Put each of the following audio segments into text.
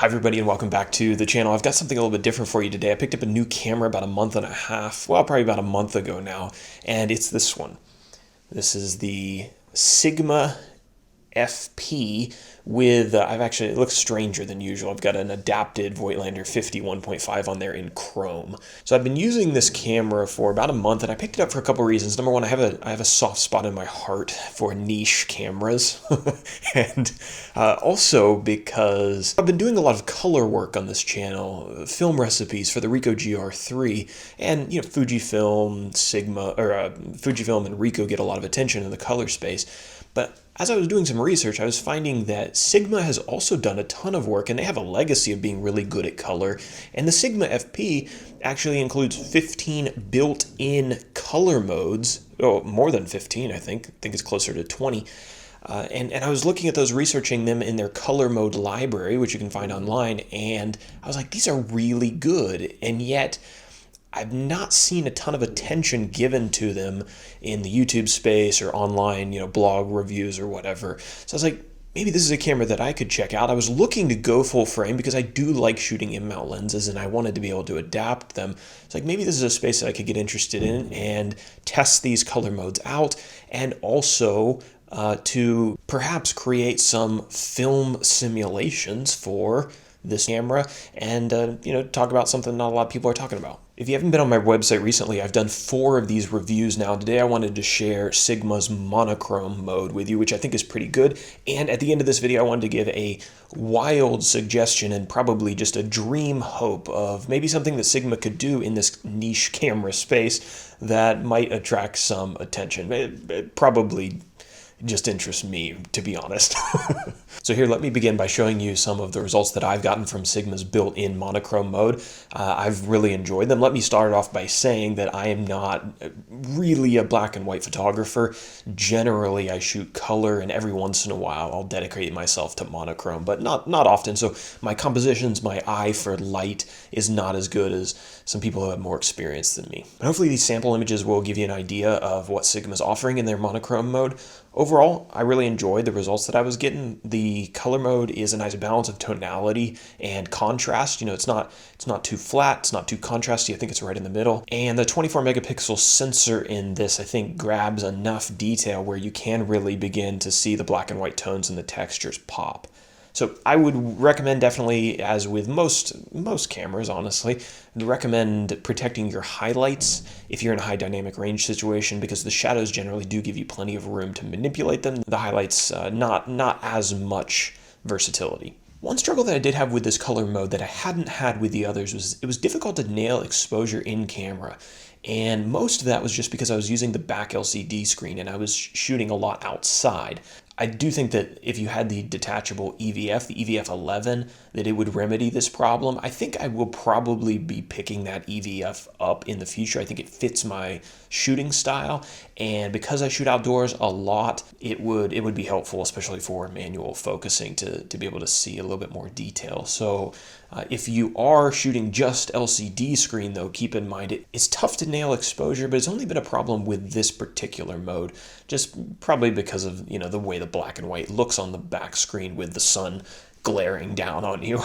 Hi everybody and welcome back to the channel. I've got something a little bit different for you today. I picked up a new camera about a month and a half, well, probably about a month ago now, and it's this one. This is the Sigma FP with, it looks stranger than usual. I've got an adapted Voigtlander 51.5 on there in chrome. So I've been using this camera for about a month, and I picked it up for a couple reasons. Number one, I have a soft spot in my heart for niche cameras, and also because I've been doing a lot of color work on this channel, film recipes for the Ricoh GR3, and Fujifilm, Fujifilm and Ricoh get a lot of attention in the color space. But as I was doing some research, I was finding that Sigma has also done a ton of work, and they have a legacy of being really good at color. And the Sigma FP actually includes 15 built-in color modes. Oh, more than 15, I think. I think it's closer to 20. And I was looking at those, researching them in their color mode library, which you can find online, and I was like, these are really good, and yet I've not seen a ton of attention given to them in the YouTube space or online, blog reviews or whatever. So I was like, maybe this is a camera that I could check out. I was looking to go full frame because I do like shooting in-mount lenses and I wanted to be able to adapt them. It's like, maybe this is a space that I could get interested in and test these color modes out, and also to perhaps create some film simulations for this camera and talk about something not a lot of people are talking about. If you haven't been on my website recently, I've done 4 of these reviews now. Today I wanted to share Sigma's Monochrome mode with you, which I think is pretty good. And at the end of this video, I wanted to give a wild suggestion and probably just a dream hope of maybe something that Sigma could do in this niche camera space that might attract some attention. It probably just interests me, to be honest. So here, let me begin by showing you some of the results that I've gotten from Sigma's built-in monochrome mode. I've really enjoyed them. Let me start off by saying that I am not really a black and white photographer. Generally, I shoot color, and every once in a while, I'll dedicate myself to monochrome, but not often. So my compositions, my eye for light is not as good as some people who have more experience than me. But hopefully these sample images will give you an idea of what Sigma's offering in their monochrome mode. Overall, I really enjoyed the results that I was getting. The color mode is a nice balance of tonality and contrast. It's not too flat, it's not too contrasty. I think it's right in the middle. And the 24 megapixel sensor in this, I think, grabs enough detail where you can really begin to see the black and white tones and the textures pop. So I would recommend, definitely, as with most cameras, honestly, recommend protecting your highlights if you're in a high dynamic range situation, because the shadows generally do give you plenty of room to manipulate them. The highlights, not as much versatility. One struggle that I did have with this color mode that I hadn't had with the others was it was difficult to nail exposure in camera. And most of that was just because I was using the back LCD screen and I was shooting a lot outside. I do think that if you had the detachable EVF, the EVF 11, that it would remedy this problem. I think I will probably be picking that EVF up in the future. I think it fits my shooting style, and because I shoot outdoors a lot, it would be helpful, especially for manual focusing, to be able to see a little bit more detail. So if you are shooting just LCD screen, though, keep in mind it's tough to nail exposure, but it's only been a problem with this particular mode, just probably because of the way the black and white looks on the back screen with the sun glaring down on you.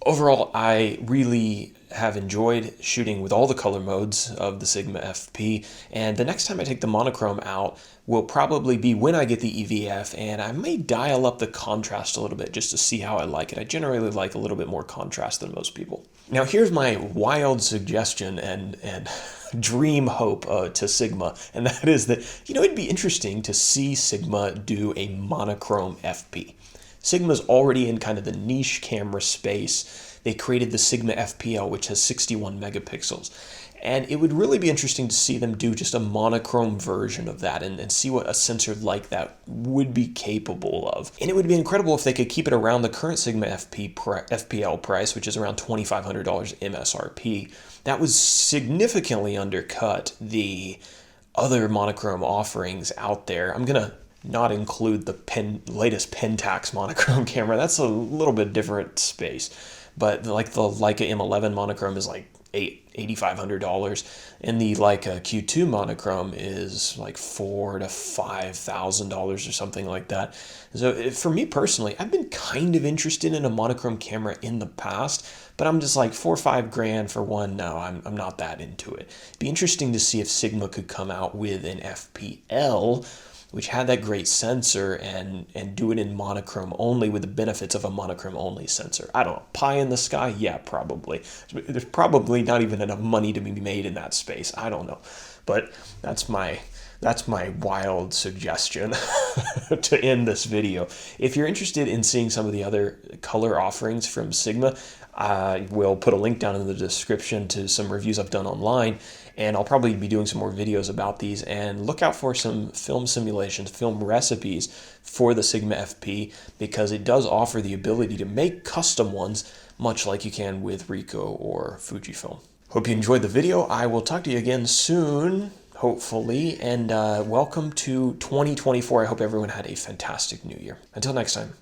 Overall, I really have enjoyed shooting with all the color modes of the Sigma FP, and the next time I take the monochrome out will probably be when I get the EVF, and I may dial up the contrast a little bit just to see how I like it. I generally like a little bit more contrast than most people. Now here's my wild suggestion and dream hope to Sigma, and that is that, it'd be interesting to see Sigma do a monochrome FP. Sigma's already in kind of the niche camera space. They created the Sigma FPL, which has 61 megapixels. And it would really be interesting to see them do just a monochrome version of that and see what a sensor like that would be capable of. And it would be incredible if they could keep it around the current Sigma FPL price, which is around $2,500 MSRP. That would significantly undercut the other monochrome offerings out there. I'm going to not include the latest Pentax monochrome camera. That's a little bit different space. But like the Leica M11 monochrome is like $8,500, and the Leica Q2 monochrome is like $4,000 to $5,000 or something like that. So for me personally, I've been kind of interested in a monochrome camera in the past, but I'm just like $4 or $5 grand for one. No, I'm not that into it. It'd be interesting to see if Sigma could come out with an FPL which had that great sensor and do it in monochrome only with the benefits of a monochrome only sensor. I don't know, pie in the sky? Yeah, probably. There's probably not even enough money to be made in that space. I don't know. But that's my wild suggestion to end this video. If you're interested in seeing some of the other color offerings from Sigma, I will put a link down in the description to some reviews I've done online, and I'll probably be doing some more videos about these. And look out for some film simulations, film recipes for the Sigma FP, because it does offer the ability to make custom ones, much like you can with Ricoh or Fujifilm. Hope you enjoyed the video. I will talk to you again soon, hopefully, and welcome to 2024. I hope everyone had a fantastic new year. Until next time.